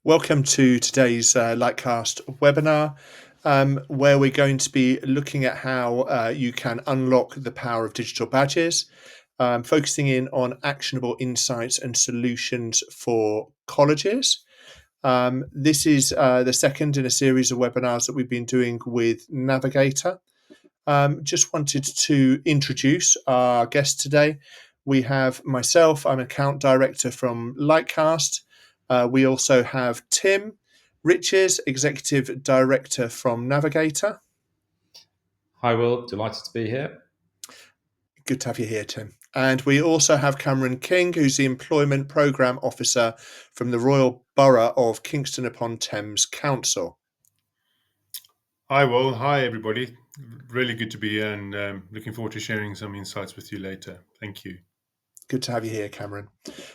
Welcome to today's Lightcast webinar, where we're going to be looking at how you can unlock the power of digital badges, focusing in on actionable insights and solutions for colleges. This is the second in a series of webinars that we've been doing with Navigator. Just wanted to introduce our guest today. We have myself, I'm account director from Lightcast. We also have Tim Riches, executive director from Navigator. Hi, Will. Delighted to be here. Good to have you here, Tim. And we also have Cameron King, who's the employment programme officer from the Royal Borough of Kingston-upon-Thames Council. Hi, Will. Hi, everybody. Really good to be here and looking forward to sharing some insights with you later. Thank you. Good to have you here, Cameron.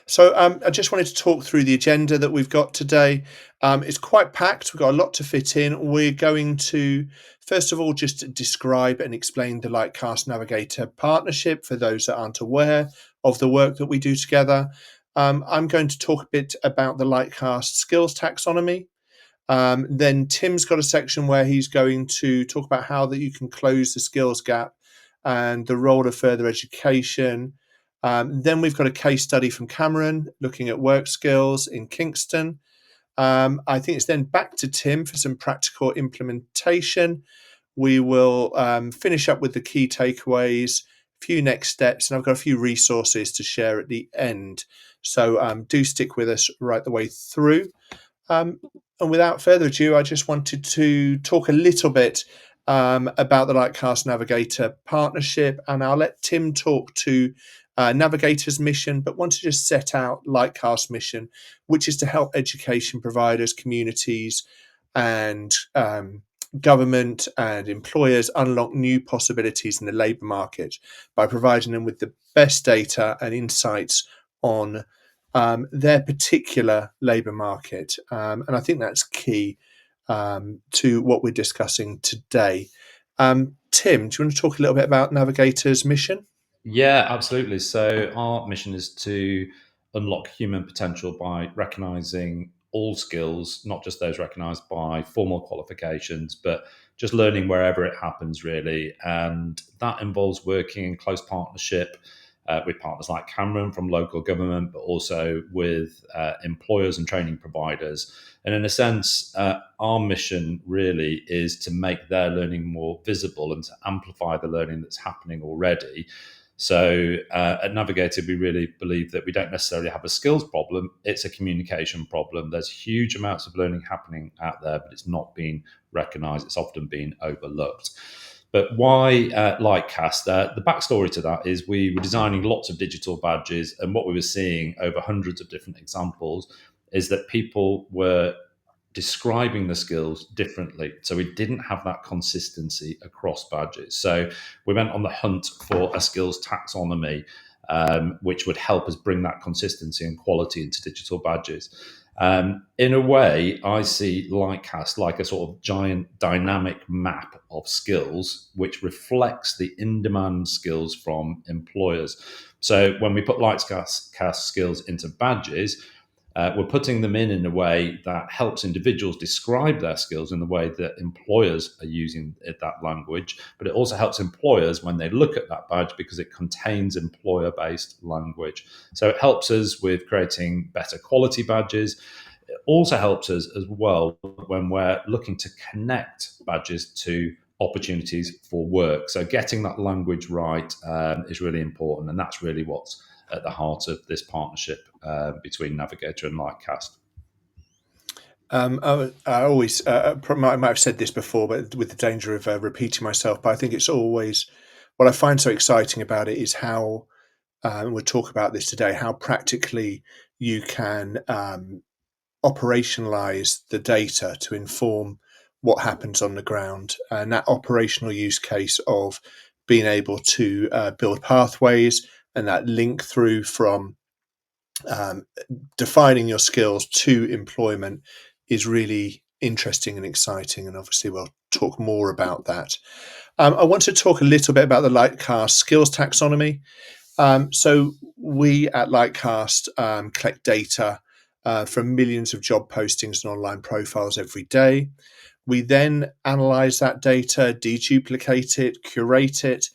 So I just wanted to talk through the agenda that we've got today. It's quite packed. We've got a lot to fit in. We're going to, first of all, just describe and explain the Lightcast Navigator partnership for those that aren't aware of the work that we do together. I'm going to talk a bit about the Lightcast skills taxonomy. Then Tim's got a section where he's going to talk about how that you can close the skills gap and the role of further education. Then we've got a case study from Cameron looking at WorkSkills in Kingston. I think it's then back to Tim for some practical implementation. We will finish up with the key takeaways, a few next steps, and I've got a few resources to share at the end. So do stick with us right the way through. And without further ado, I just wanted to talk a little bit about the Lightcast Navigator partnership, and I'll let Tim talk to Navigator's mission, but want to just set out Lightcast mission, which is to help education providers, communities, and government and employers unlock new possibilities in the labour market by providing them with the best data and insights on their particular labour market. And I think that's key to what we're discussing today. Tim, do you want to talk a little bit about Navigator's mission? Yeah, absolutely. So our mission is to unlock human potential by recognizing all skills, not just those recognized by formal qualifications, but just learning wherever it happens, really. And that involves working in close partnership with partners like Cameron from local government, but also with employers and training providers. And in a sense, our mission really is to make their learning more visible and to amplify the learning that's happening already. So at Navigator, we really believe that we don't necessarily have a skills problem, it's a communication problem. There's huge amounts of learning happening out there, but it's not being recognised. It's often been overlooked. But why Lightcast? The backstory to that is we were designing lots of digital badges, and what we were seeing over hundreds of different examples is that people were describing the skills differently. So we didn't have that consistency across badges. So we went on the hunt for a skills taxonomy, which would help us bring that consistency and quality into digital badges. In a way, I see Lightcast like a sort of giant dynamic map of skills, which reflects the in-demand skills from employers. So when we put Lightcast skills into badges, we're putting them in a way that helps individuals describe their skills in the way that employers are using that language, but it also helps employers when they look at that badge because it contains employer-based language. So it helps us with creating better quality badges. It also helps us as well when we're looking to connect badges to opportunities for work. So getting that language right is really important, and that's really what's at the heart of this partnership between Navigator and Lightcast. I always I might have said this before, but with the danger of repeating myself, but I think it's always what I find so exciting about it is how, and we'll talk about this today, how practically you can operationalize the data to inform what happens on the ground, and that operational use case of being able to build pathways and that link through from defining your skills to employment is really interesting and exciting, and obviously we'll talk more about that. I want to talk a little bit about the Lightcast skills taxonomy. So we at Lightcast collect data from millions of job postings and online profiles every day. We then analyze that data, deduplicate it, curate it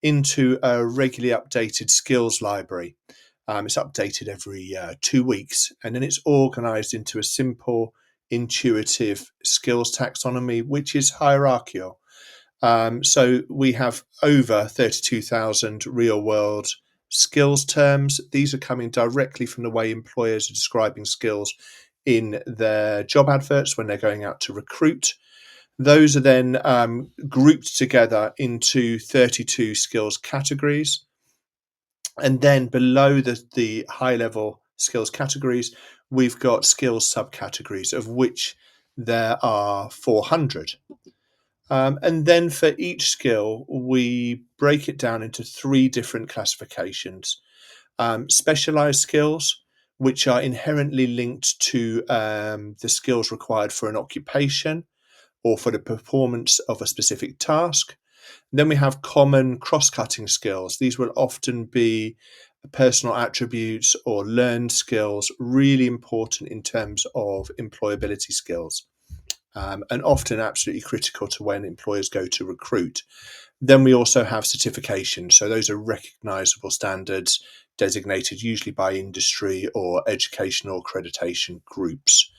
into a regularly updated skills library. It's updated every 2 weeks, and then it's organized into a simple, intuitive skills taxonomy, which is hierarchical. So we have over 32,000 real world skills terms. These are coming directly from the way employers are describing skills in their job adverts when they're going out to recruit. Those are then grouped together into 32 skills categories. And then below the high level skills categories, we've got skills subcategories, of which there are 400. And then for each skill, we break it down into 3 different classifications. Specialized skills, which are inherently linked to the skills required for an occupation or for the performance of a specific task. Then we have common cross-cutting skills. These will often be personal attributes or learned skills, really important in terms of employability skills. And often absolutely critical to when employers go to recruit. Then we also have certifications. So those are recognizable standards designated usually by industry or educational accreditation groups.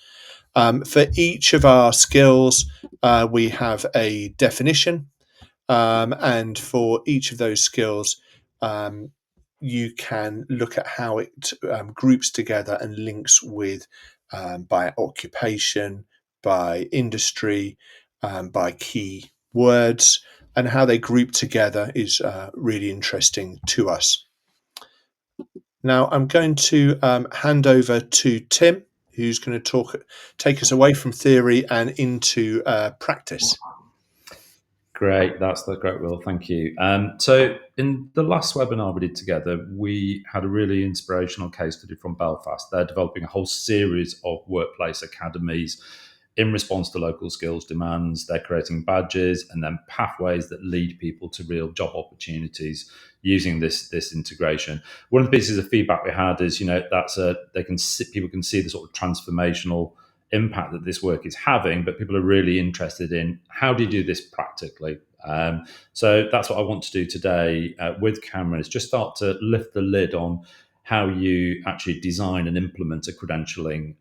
For each of our skills, we have a definition. And for each of those skills, you can look at how it groups together and links with by occupation, by industry, by key words, and how they group together is really interesting to us. Now I'm going to hand over to Tim, who's going to take us away from theory and into practice. Great, that's great, Will. Thank you. So, in the last webinar we did together, we had a really inspirational case study from Belfast. They're developing a whole series of workplace academies in response to local skills demands. They're creating badges and then pathways that lead people to real job opportunities using this integration. One of the pieces of feedback we had is, people can see the sort of transformational impact that this work is having, but people are really interested in how do you do this practically. So that's what I want to do today with Cameron, is just start to lift the lid on how you actually design and implement a credentialing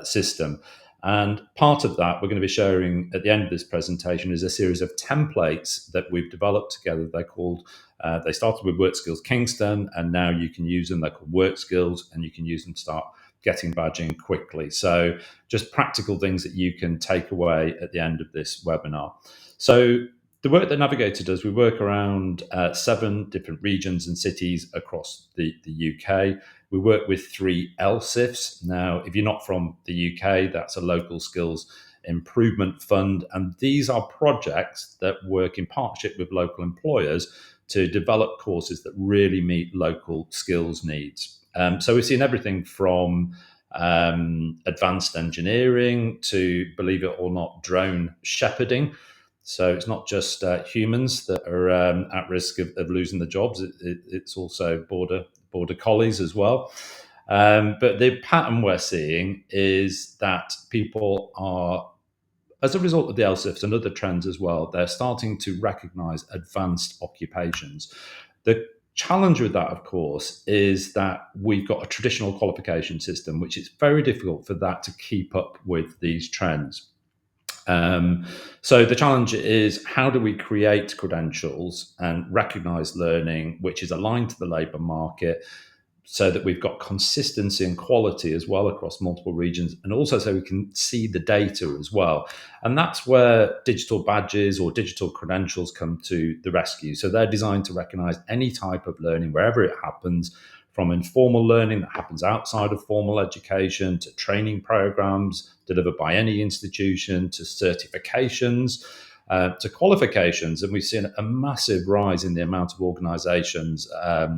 system. And part of that we're going to be sharing at the end of this presentation is a series of templates that we've developed together. They started with WorkSkills Kingston, and now you can use them. They're called WorkSkills, and you can use them to start getting badging quickly. So just practical things that you can take away at the end of this webinar. So the work that Navigator does, we work around 7 different regions and cities across the UK. We work with 3 LSIFs. Now, if you're not from the UK, that's a local skills improvement fund. And these are projects that work in partnership with local employers to develop courses that really meet local skills needs. So we've seen everything from advanced engineering to, believe it or not, drone shepherding. So it's not just humans that are at risk of losing their jobs. It's also border collies as well. But the pattern we're seeing is that people are, as a result of the LSIFs and other trends as well, they're starting to recognise advanced occupations. The challenge with that, of course, is that we've got a traditional qualification system, which is very difficult for that to keep up with these trends. So the challenge is, how do we create credentials and recognise learning which is aligned to the labour market, so that we've got consistency and quality as well across multiple regions, and also so we can see the data as well. And that's where digital badges or digital credentials come to the rescue. So they're designed to recognise any type of learning wherever it happens, from informal learning that happens outside of formal education, to training programs delivered by any institution, to certifications, to qualifications. And we've seen a massive rise in the amount of organisations,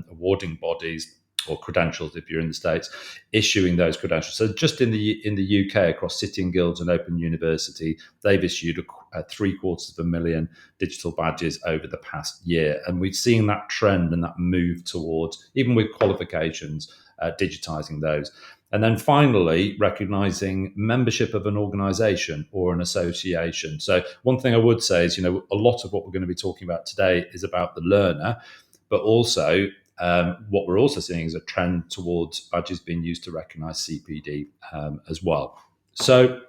awarding bodies, or credentials if you're in the States, issuing those credentials. So just in the UK, across City & Guilds and Open University, they've issued 750,000 digital badges over the past year. And we've seen that trend and that move towards, even with qualifications, digitising those. And then finally, recognizing membership of an organization or an association. So one thing I would say is, a lot of what we're going to be talking about today is about the learner, but also what we're also seeing is a trend towards badges being used to recognize CPD as well. So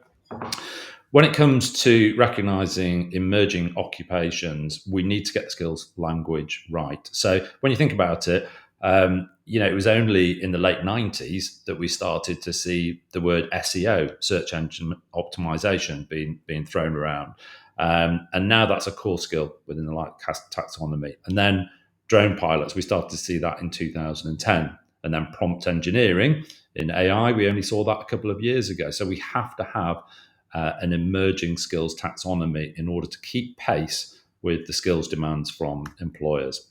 when it comes to recognizing emerging occupations, we need to get the skills language right. So when you think about it, it was only in the late 90s that we started to see the word SEO, search engine optimization, being thrown around. And now that's a core skill within the taxonomy. And then drone pilots, we started to see that in 2010. And then prompt engineering in AI, we only saw that a couple of years ago. So we have to have an emerging skills taxonomy in order to keep pace with the skills demands from employers.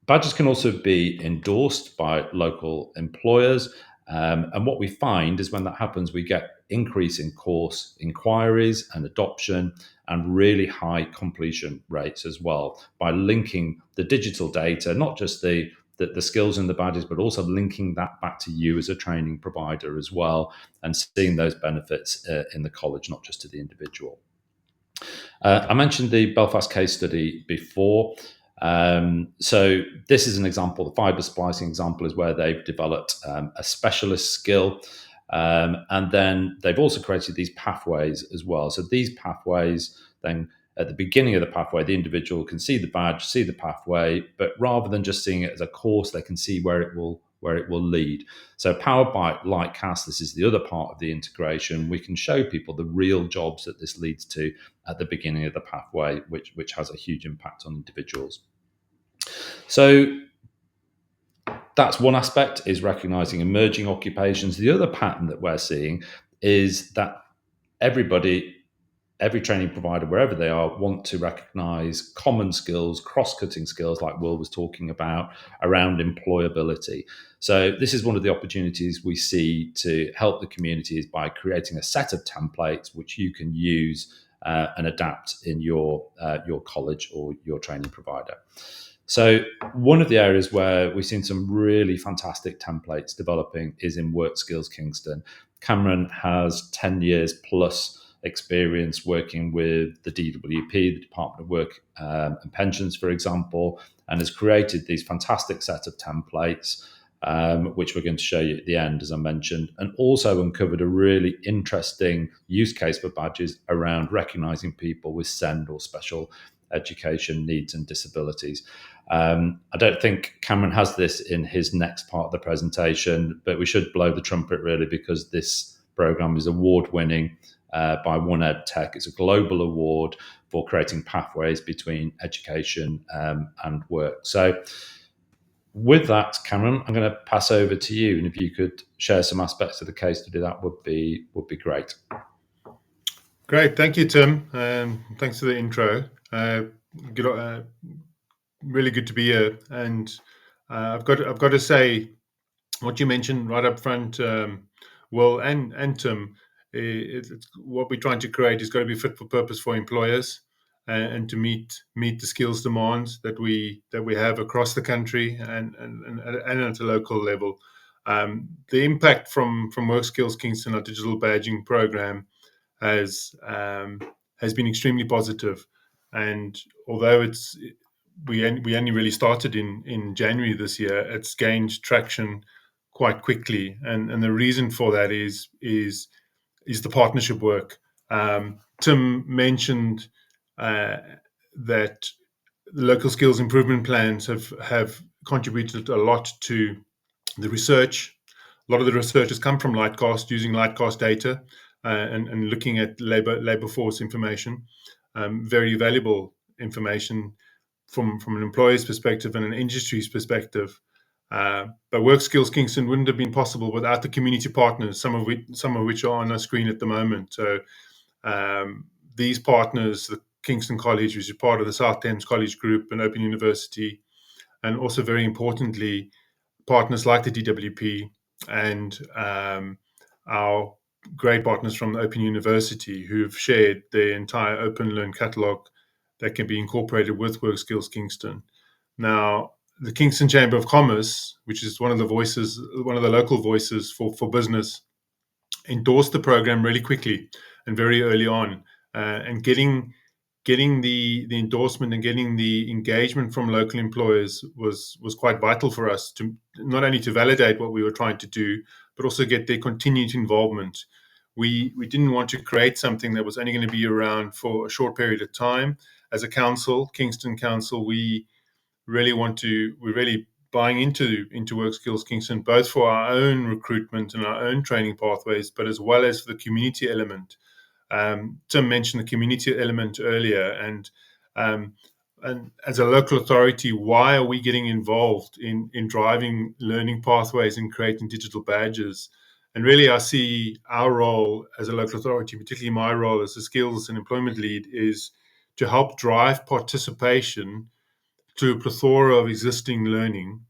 Badges can also be endorsed by local employers. And what we find is when that happens, we get increase in course inquiries and adoption and really high completion rates as well by linking the digital data, not just the skills in the badges, but also linking that back to you as a training provider as well, and seeing those benefits in the college, not just to the individual. I mentioned the Belfast case study before. So this is an example. The fibre splicing example is where they've developed a specialist skill. And then they've also created these pathways as well. So these pathways, then at the beginning of the pathway, the individual can see the badge, see the pathway, but rather than just seeing it as a course, they can see where it will lead. So powered by Lightcast, this is the other part of the integration. We can show people the real jobs that this leads to at the beginning of the pathway, which has a huge impact on individuals. So that's one aspect, is recognizing emerging occupations. The other pattern that we're seeing is that every training provider, wherever they are, want to recognize common skills, cross-cutting skills, like Will was talking about, around employability. So this is one of the opportunities we see to help the communities by creating a set of templates which you can use and adapt in your college or your training provider. So one of the areas where we've seen some really fantastic templates developing is in WorkSkills Kingston. Cameron has 10 years plus experience working with the DWP, the Department of Work and Pensions, for example, and has created these fantastic set of templates, which we're going to show you at the end, as I mentioned, and also uncovered a really interesting use case for badges around recognising people with SEND or special education needs and disabilities. I don't think Cameron has this in his next part of the presentation, but we should blow the trumpet really, because this programme is award-winning by One Ed Tech. It's a global award for creating pathways between education and work. So with that, Cameron, I'm going to pass over to you, and if you could share some aspects of the case study, that would be great. Great, thank you, Tim. Thanks for the intro. Really good to be here, and I've got to say, what you mentioned right up front, Will and Tim, it's what we're trying to create is got to be fit for purpose for employers, and to meet the skills demands that we have across the country and at a local level. The impact from WorkSkills Kingston, our digital badging program, has been extremely positive. And although we only really started in January this year, it's gained traction quite quickly. And the reason for that is the partnership work. Tim mentioned that the local skills improvement plans have contributed a lot to the research. A lot of the research has come from Lightcast, using Lightcast data and looking at labor force information, very valuable information from an employer's perspective and an industry's perspective. But WorkSkills Kingston wouldn't have been possible without the community partners, some of which are on our screen at the moment. So these partners, the Kingston College, which is part of the South Thames College Group and Open University, and also very importantly, partners like the DWP and our great partners from the Open University, who've shared their entire Open Learn catalogue that can be incorporated with WorkSkills Kingston. Now, the Kingston Chamber of Commerce, which is one of the local voices for business, endorsed the program really quickly and very early on, and getting the endorsement and getting the engagement from local employers was quite vital for us, to not only to validate what we were trying to do, but also get their continued involvement. We didn't want to create something that was only going to be around for a short period of time. As a council, Kingston Council, we're really buying into WorkSkills Kingston, both for our own recruitment and our own training pathways, but as well as for the community element. Tim mentioned the community element earlier, and as a local authority, why are we getting involved in driving learning pathways and creating digital badges? And really, I see our role as a local authority, particularly my role as a skills and employment lead, is to help drive participation to a plethora of existing learning,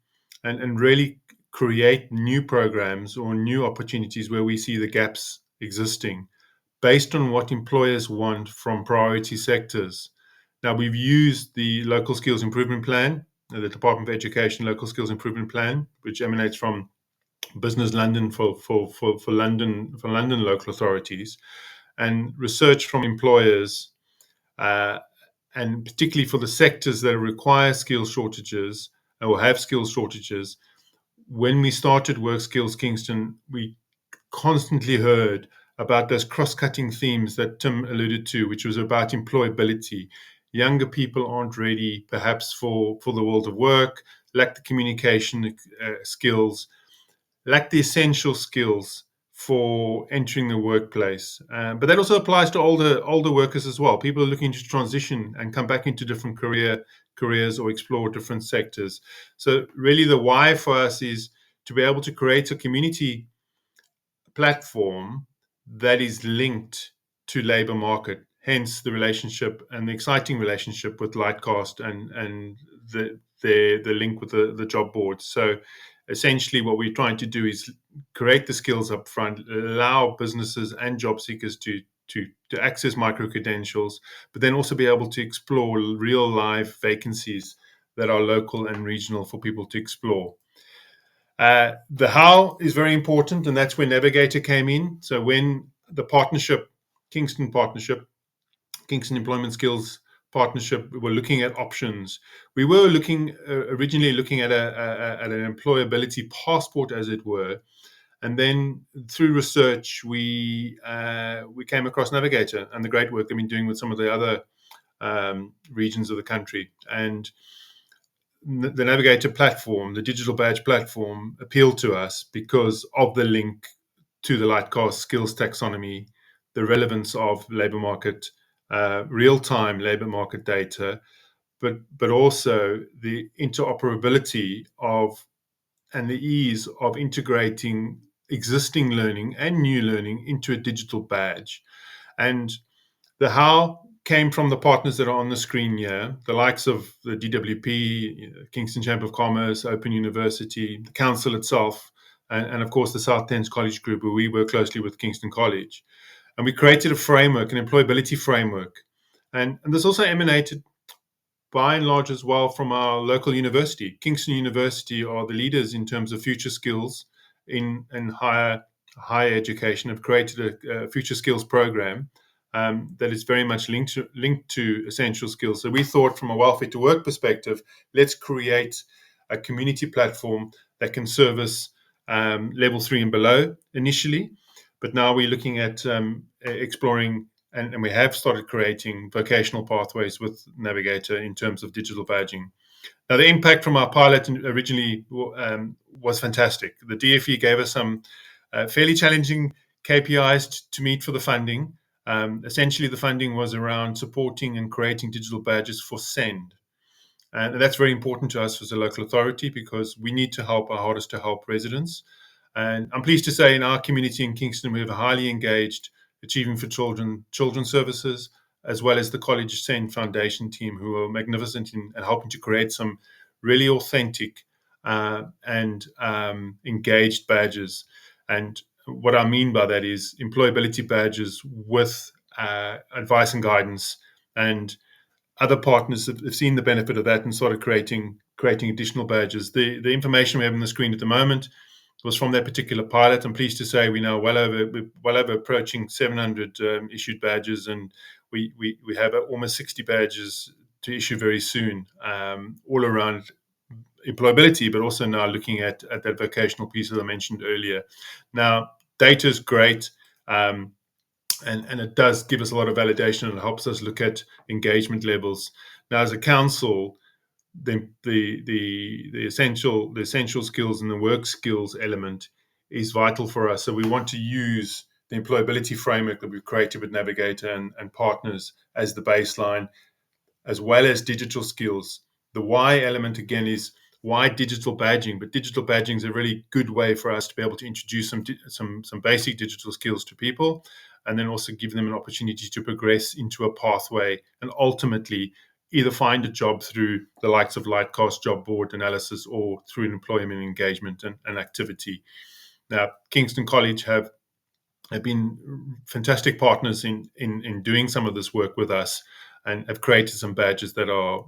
and really create new programs or new opportunities where we see the gaps existing based on what employers want from priority sectors. Now, we've used the Local Skills Improvement Plan, the Department of Education Local Skills Improvement Plan, which emanates from Business London for London local authorities, and research from employers, uh, and particularly for the sectors that require skill shortages or have skill shortages. When we started WorkSkills Kingston, we constantly heard about those cross-cutting themes that Tim alluded to, which was about employability. Younger people aren't ready, perhaps, for the world of work, lack the communication skills, lack the essential skills for entering the workplace. But that also applies to older workers as well. People are looking to transition and come back into different careers or explore different sectors. So really the why for us is to be able to create a community platform that is linked to labour market, hence the relationship and the exciting relationship with Lightcast and the link with the job board. So essentially what we're trying to do is create the skills up front, allow businesses and job seekers to access micro credentials, but then also be able to explore real live vacancies that are local and regional for people to explore. The how is very important, and that's where Navigator came in. So when the Kingston Employment Skills Partnership, we were looking at options. We were originally looking at an employability passport, as it were, and then through research we came across Navigator and the great work they've been doing with some of the other regions of the country. And the Navigator platform, the digital badge platform, appealed to us because of the link to the Lightcast skills taxonomy, the relevance of labour market, real-time labour market data, but also the interoperability of and the ease of integrating existing learning and new learning into a digital badge. And the how came from the partners that are on the screen here, the likes of the DWP, Kingston Chamber of Commerce, Open University, the council itself, and of course the South Thames College Group, where we work closely with Kingston College. And we created a framework, an employability framework. And this also emanated by and large as well from our local university. Kingston University are the leaders in terms of future skills in higher education, have created a future skills program that is very much linked to essential skills. So we thought, from a welfare to work perspective, let's create a community platform that can service level 3 and below initially, but now we're looking at exploring, and we have started creating vocational pathways with Navigator in terms of digital badging. Now, the impact from our pilot originally was fantastic. The DFE gave us some fairly challenging KPIs to meet for the funding. Essentially, the funding was around supporting and creating digital badges for SEND. And that's very important to us as a local authority because we need to help our hardest to help residents. And I'm pleased to say in our community in Kingston, we have a highly engaged Achieving for Children services, as well as the College SEND Foundation team, who are magnificent in helping to create some really authentic and engaged badges. And what I mean by that is employability badges with advice and guidance, and other partners have seen the benefit of that and started creating additional badges. The information we have on the screen at the moment was from that particular pilot. I'm pleased to say we're now well over approaching 700 issued badges, and we have almost 60 badges to issue very soon, all around employability, but also now looking at that vocational piece that I mentioned earlier. Now, data is great. And it does give us a lot of validation and helps us look at engagement levels. Now, as a council, the essential skills and the work skills element is vital for us. So we want to use the employability framework that we've created with Navigator and partners as the baseline, as well as digital skills. The why element again is why digital badging, but digital badging is a really good way for us to be able to introduce some basic digital skills to people, and then also give them an opportunity to progress into a pathway and ultimately either find a job through the likes of Lightcast job board analysis or through an employment engagement and activity. Now, Kingston College have been fantastic partners in doing some of this work with us, and have created some badges that are,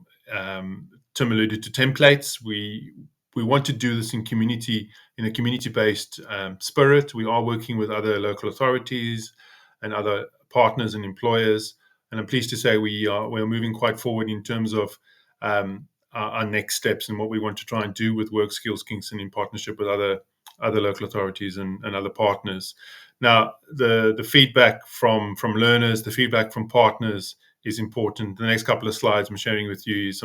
Tim alluded to templates. We want to do this in a community-based spirit. We are working with other local authorities and other partners and employers, and I'm pleased to say we're moving quite forward in terms of our next steps and what we want to try and do with WorkSkills Kingston in partnership with other local authorities and other partners. Now, the feedback from learners, the feedback from partners is important. The next couple of slides I'm sharing with you is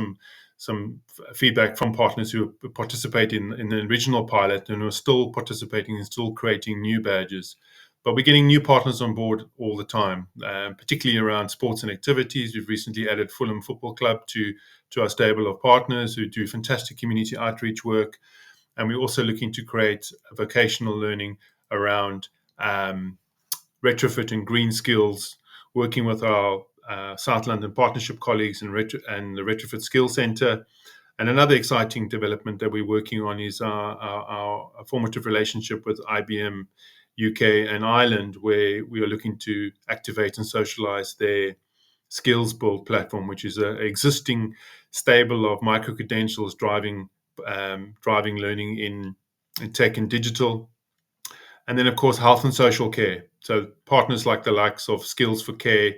some feedback from partners who participate in the original pilot and are still participating and still creating new badges. But we're getting new partners on board all the time, particularly around sports and activities. We've recently added Fulham Football Club to our stable of partners who do fantastic community outreach work. And we're also looking to create vocational learning around retrofit and green skills, working with our South London partnership colleagues and the Retrofit Skills Centre. And another exciting development that we're working on is our formative relationship with IBM UK and Ireland, where we are looking to activate and socialise their skills build platform, which is an existing stable of micro credentials driving learning in tech and digital. And then, of course, health and social care. So partners like the likes of Skills for Care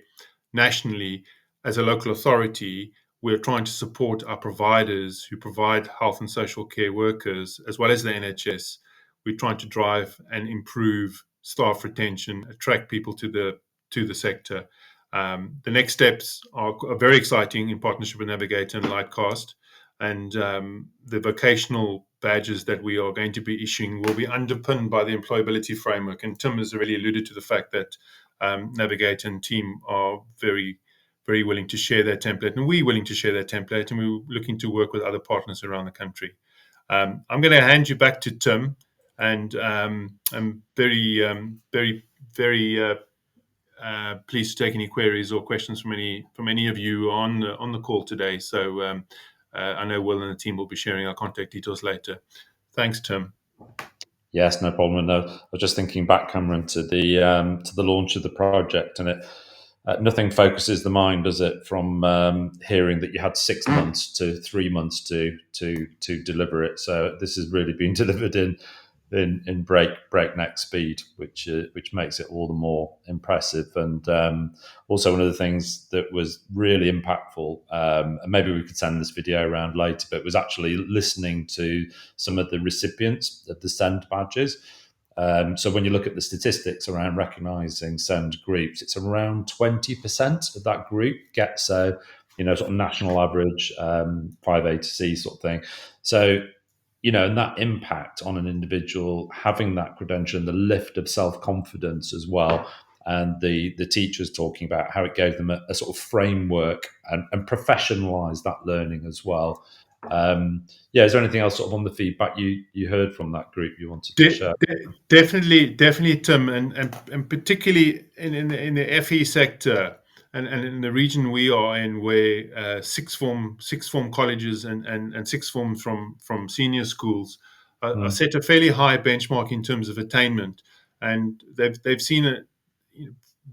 nationally, as a local authority, we're trying to support our providers who provide health and social care workers, as well as the NHS. We're trying to drive and improve staff retention, attract people to the sector. The next steps are very exciting in partnership with Navigator and Lightcast. And the vocational badges that we are going to be issuing will be underpinned by the employability framework. And Tim has already alluded to the fact that Navigator and team are very, very willing to share their template, and we're willing to share their template, and we're looking to work with other partners around the country. I'm going to hand you back to Tim, and I'm very, very pleased to take any queries or questions from any of you on the call today. So I know Will and the team will be sharing our contact details later. Thanks, Tim. Yes, no problem. And I was just thinking back, Cameron, to the launch of the project, and it nothing focuses the mind, does it, from hearing that you had 6 months to 3 months to deliver it. So this has really been delivered in breakneck speed, which makes it all the more impressive. And also one of the things that was really impactful, and maybe we could send this video around later, but was actually listening to some of the recipients of the SEND badges. So when you look at the statistics around recognising SEND groups, it's around 20% of that group gets a sort of national average 5A to C sort of thing. So and that impact on an individual, having that credential and the lift of self-confidence as well, and the teachers talking about how it gave them a sort of framework and professionalised that learning as well. Is there anything else sort of on the feedback you heard from that group you wanted to share? Definitely, Tim, and particularly in the FE sector, and in the region we are in, where sixth form colleges and sixth form from senior schools are set a fairly high benchmark in terms of attainment, and they've seen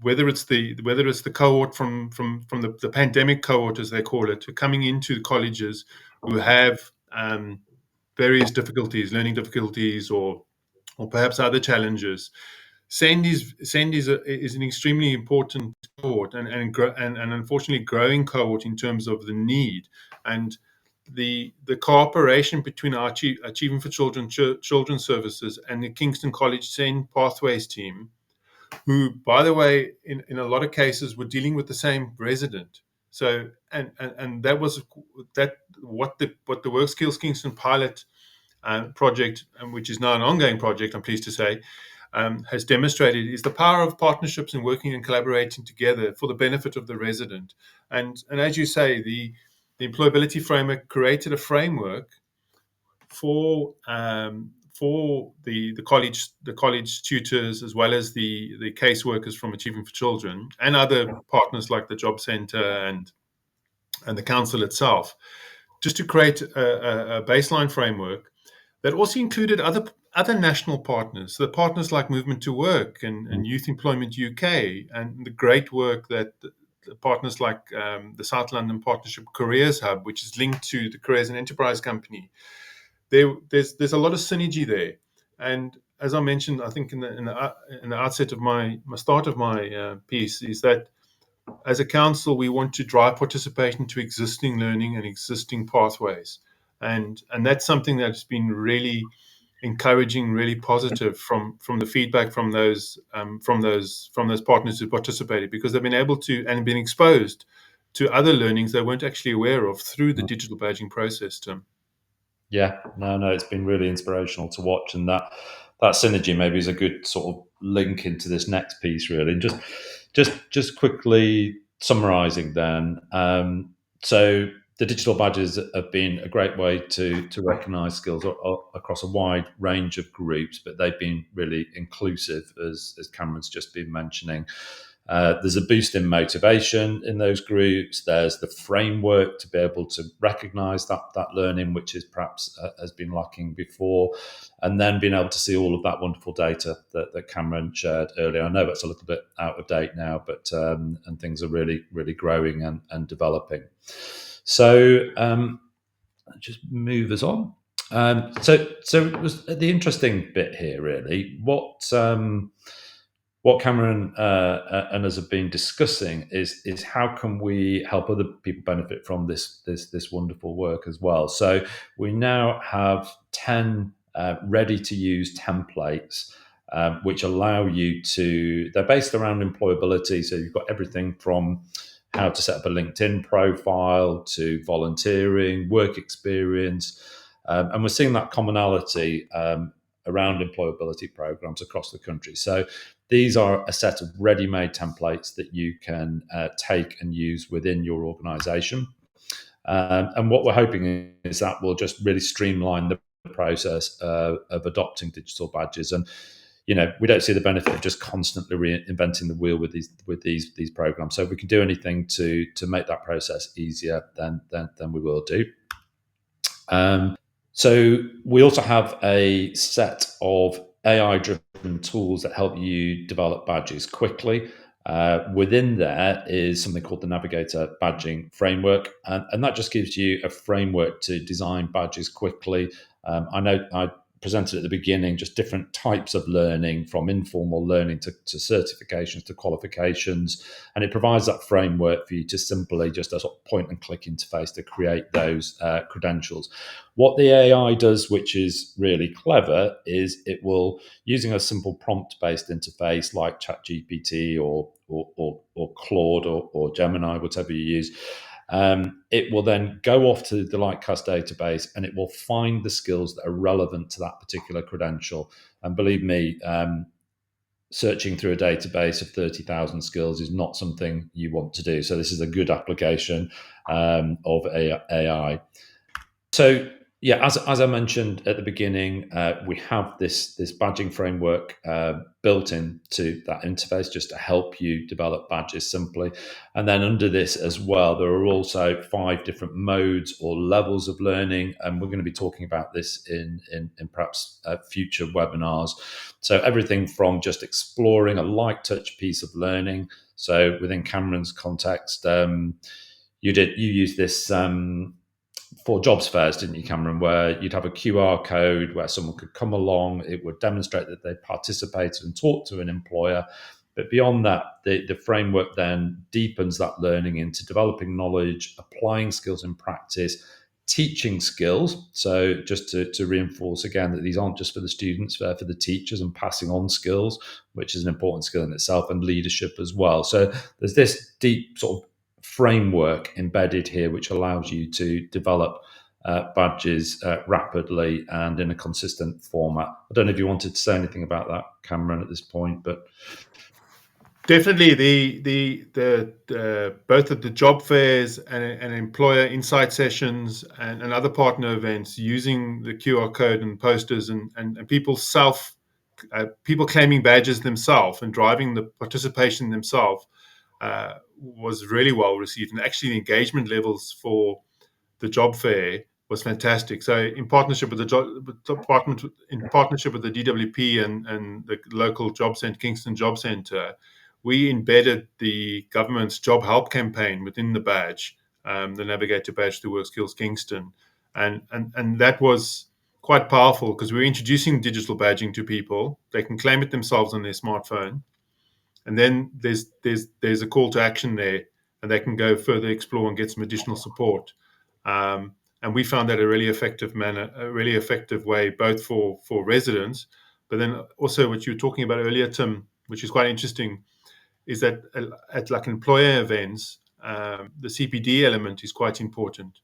whether it's the cohort from the pandemic cohort, as they call it, who are coming into the colleges who have various difficulties, learning difficulties, or perhaps other challenges. SEND is an extremely important cohort, and unfortunately growing cohort in terms of the need and the cooperation between our Achieving for Children Children's Services and the Kingston College SEND Pathways team, who, by the way, in a lot of cases were dealing with the same resident. So and that was what the WorkSkills Kingston pilot project, which is now an ongoing project, I'm pleased to say, has demonstrated is the power of partnerships and working and collaborating together for the benefit of the resident. And as you say, the employability framework created a framework for the college tutors, as well as the caseworkers from Achieving for Children and other partners like the Job Centre and the council itself, just to create a baseline framework that also included other national partners, the partners like Movement to Work and Youth Employment UK, and the great work that the partners like the South London Partnership Careers Hub, which is linked to the Careers and Enterprise Company. There's a lot of synergy there, and as I mentioned, I think in the outset of my start of my piece, is that as a council we want to drive participation to existing learning and existing pathways, and that's something that's been really encouraging, really positive from the feedback from those partners who participated, because they've been able to and been exposed to other learnings they weren't actually aware of through the digital badging process, Tim. Yeah, no, it's been really inspirational to watch, and that synergy maybe is a good sort of link into this next piece, really. And just quickly summarising, then, so the digital badges have been a great way to recognise skills across a wide range of groups, but they've been really inclusive, as Cameron's just been mentioning. There's a boost in motivation in those groups. There's the framework to be able to recognise that learning, which is perhaps has been lacking before, and then being able to see all of that wonderful data that Cameron shared earlier. I know that's a little bit out of date now, but and things are really, really growing and developing. So just move us on. So it was the interesting bit here, really. What Cameron and us have been discussing is how can we help other people benefit from this wonderful work as well. So we now have 10 ready to use templates which allow you to. They're based around employability, so you've got everything from how to set up a LinkedIn profile to volunteering, work experience, and we're seeing that commonality around employability programs across the country. So these are a set of ready-made templates that you can take and use within your organisation. And what we're hoping is that will just really streamline the process of adopting digital badges. And we don't see the benefit of just constantly reinventing the wheel with these programs. So if we can do anything to make that process easier, then we will do. So we also have a set of AI-driven tools that help you develop badges quickly. Within there is something called the Navigator Badging Framework, and that just gives you a framework to design badges quickly. I know I presented at the beginning just different types of learning, from informal learning to certifications to qualifications, and it provides that framework for you to simply just a sort of point and click interface to create those credentials. What the AI does, which is really clever, is it will, using a simple prompt-based interface like ChatGPT or Claude or Gemini, whatever you use, it will then go off to the Lightcast database and it will find the skills that are relevant to that particular credential. And believe me, searching through a database of 30,000 skills is not something you want to do. So this is a good application of AI. So Yeah, as I mentioned at the beginning, we have this badging framework built into that interface just to help you develop badges simply. And then under this as well, there are also 5 different modes or levels of learning, and we're going to be talking about this in perhaps future webinars. So everything from just exploring a light touch piece of learning. So within Cameron's context, you used this. For jobs fairs, didn't you, Cameron, where you'd have a QR code where someone could come along, it would demonstrate that they participated and talked to an employer. But beyond that, the framework then deepens that learning into developing knowledge, applying skills in practice, teaching skills. So just to reinforce again that these aren't just for the students, they're for the teachers and passing on skills, which is an important skill in itself, and leadership as well. So there's this deep sort of framework embedded here, which allows you to develop badges rapidly and in a consistent format. I don't know if you wanted to say anything about that, Cameron, at this point, but Definitely, the both of the job fairs and employer insight sessions and other partner events using the QR code and posters and people claiming badges themselves and driving the participation themselves was really well received. And actually, the engagement levels for the job fair was fantastic. So, in partnership with the department, in partnership with the DWP and the local job center, Kingston Job Centre, we embedded the government's job help campaign within the badge, the Navigator badge to WorkSkills Kingston, and that was quite powerful because we're introducing digital badging to people. They can claim it themselves on their smartphone, and then there's a call to action there, and they can go further explore and get some additional support. And we found that a really effective way, both for residents, but then also what you were talking about earlier, Tim, which is quite interesting, is that at like employer events, the CPD element is quite important,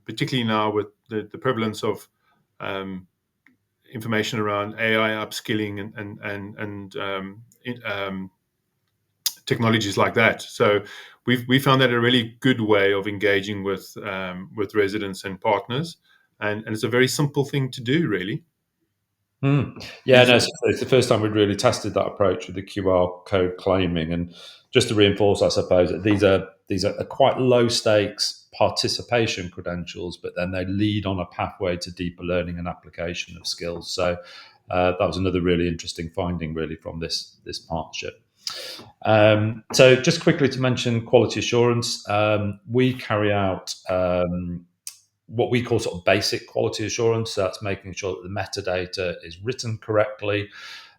particularly now with the prevalence of information around AI upskilling and technologies like that. So we found that a really good way of engaging with residents and partners, and it's a very simple thing to do, really. Yeah, Easy. no, it's the first time we'd really tested that approach with the QR code claiming, and just to reinforce, I suppose that these are quite low stakes participation credentials, but then they lead on a pathway to deeper learning and application of skills. So that was another really interesting finding, really, from this partnership. So just quickly to mention quality assurance, we carry out what we call sort of basic quality assurance. So that's making sure that the metadata is written correctly,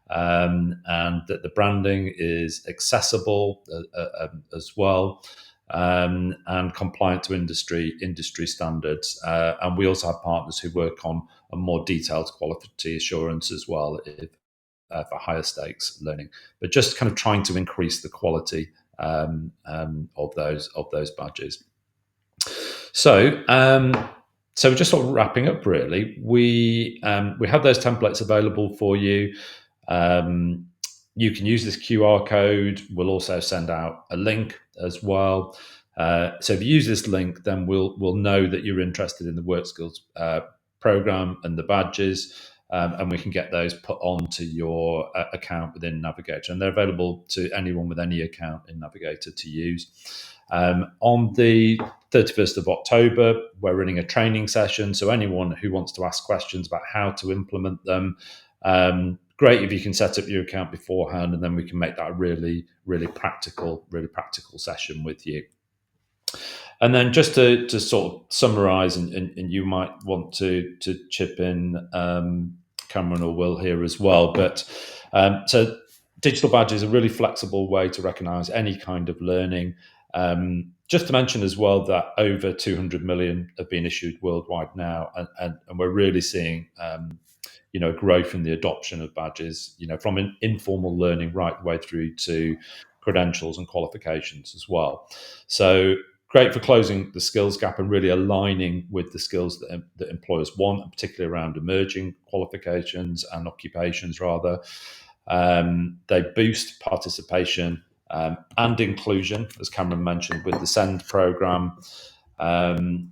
and that the branding is accessible as well, and compliant to industry standards. And we also have partners who work on a more detailed quality assurance as well, for higher stakes learning. But just kind of trying to increase the quality of those badges. So just sort of wrapping up, really, we have those templates available for you. You can use this QR code. We'll also send out a link as well. So if you use this link, then we'll know that you're interested in the WorkSkills program and the badges, and we can get those put onto your account within Navigator, and they're available to anyone with any account in Navigator to use. On the 31st of October, we're running a training session. So anyone who wants to ask questions about how to implement them, great if you can set up your account beforehand, and then we can make that a really practical session with you. And then just to sort of summarize, and you might want to chip in, Cameron or Will here as well. But so digital badge is a really flexible way to recognize any kind of learning. Just to mention as well that over 200 million have been issued worldwide now, and we're really seeing growth in the adoption of badges, from an informal learning right the way through to credentials and qualifications as well. So great for closing the skills gap and really aligning with the skills that employers want, and particularly around emerging qualifications and occupations rather. They boost participation and inclusion, as Cameron mentioned, with the SEND program. And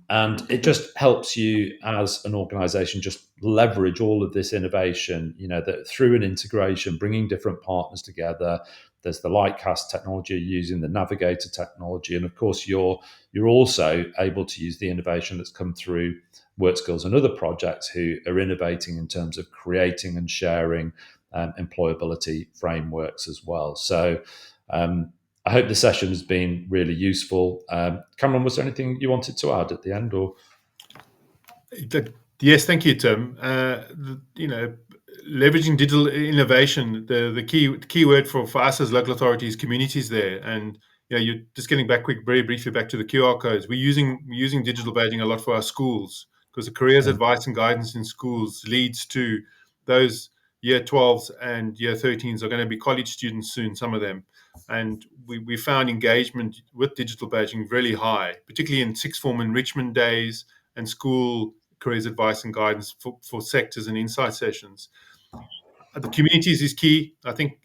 it just helps you as an organization just leverage all of this innovation, that through an integration, bringing different partners together. There's the Lightcast technology using the Navigator technology. And of course, you're also able to use the innovation that's come through WorkSkills and other projects who are innovating in terms of creating and sharing employability frameworks as well. So I hope the session has been really useful. Cameron, was there anything you wanted to add at the end, or? Yes, thank you, Tim. Leveraging digital innovation, the key word for us as local authorities, communities there, and you're just getting back very briefly back to the QR codes. We're using digital badging a lot for our schools, because the careers advice and guidance in schools leads to those year 12s and year 13s are going to be college students soon, some of them. And we found engagement with digital badging really high, particularly in sixth form enrichment days and school careers advice and guidance for sectors and insight sessions. The communities is key, I think,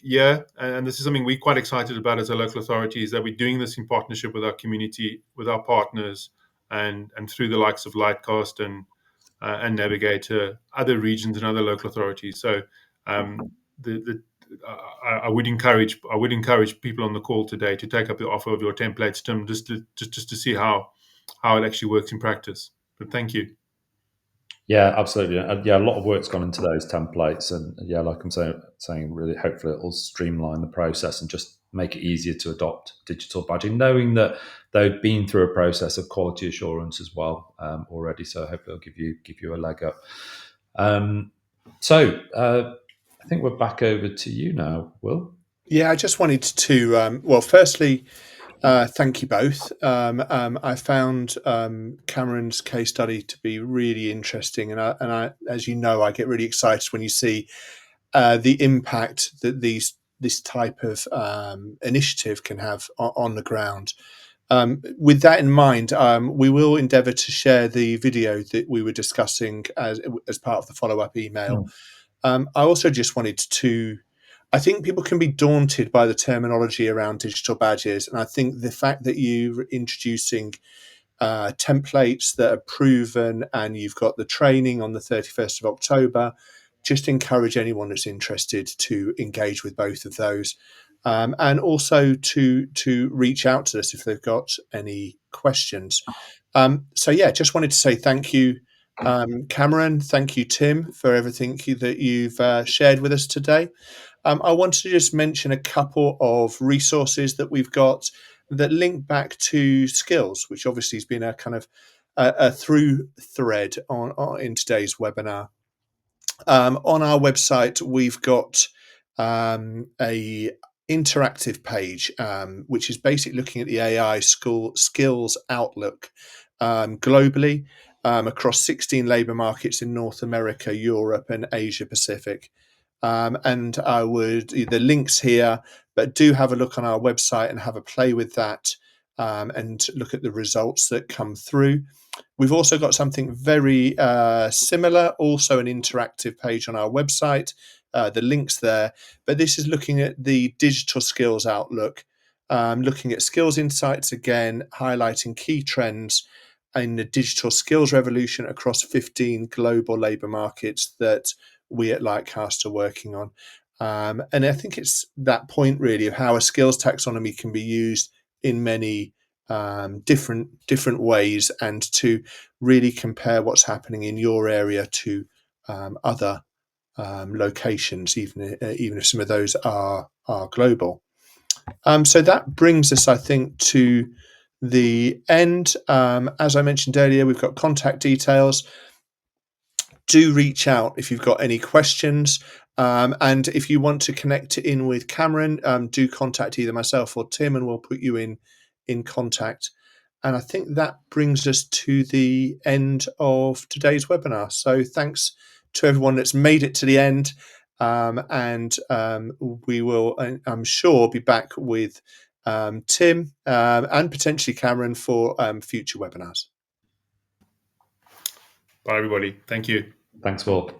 and this is something we're quite excited about as a local authority, is that we're doing this in partnership with our community, with our partners, and through the likes of Lightcast and Navigator, other regions and other local authorities. So I would encourage people on the call today to take up the offer of your templates, Tim, just to see how it actually works in practice. But thank you. Yeah, absolutely. And a lot of work's gone into those templates, and like I'm saying, really, hopefully it'll streamline the process and just make it easier to adopt digital badging, knowing that they've been through a process of quality assurance as well already. So hopefully it'll give you a leg up. So I think we're back over to you now, Will. Yeah, I just wanted to, firstly, thank you both. I found Cameron's case study to be really interesting, and I, as you know, I get really excited when you see the impact that this type of initiative can have on the ground. With that in mind, we will endeavour to share the video that we were discussing as part of the follow-up email. I also just wanted to. I think people can be daunted by the terminology around digital badges, and I think the fact that you're introducing templates that are proven and you've got the training on the 31st of October, just encourage anyone that's interested to engage with both of those, and also to reach out to us if they've got any questions. Just wanted to say thank you, Cameron. Thank you, Tim, for everything that you've shared with us today. I wanted to just mention a couple of resources that we've got that link back to skills, which obviously has been a kind of a through thread in today's webinar. On our website, we've got a interactive page, which is basically looking at the AI skills outlook globally across 16 labour markets in North America, Europe, and Asia Pacific. And I would the links here, but do have a look on our website and have a play with that, and look at the results that come through. We've also got something very similar, also an interactive page on our website. The links there, but this is looking at the digital skills outlook, looking at skills insights again, highlighting key trends in the digital skills revolution across 15 global labour markets that we at Lightcast are working on. And I think it's that point really of how a skills taxonomy can be used in many different ways, and to really compare what's happening in your area to other locations, even if some of those are global. So that brings us, I think, to the end. As I mentioned earlier, we've got contact details. Do reach out if you've got any questions. And if you want to connect in with Cameron, do contact either myself or Tim, and we'll put you in contact. And I think that brings us to the end of today's webinar. So thanks to everyone that's made it to the end. And we will, I'm sure, be back with Tim and potentially Cameron for future webinars. Bye, everybody. Thank you. Thanks, Will.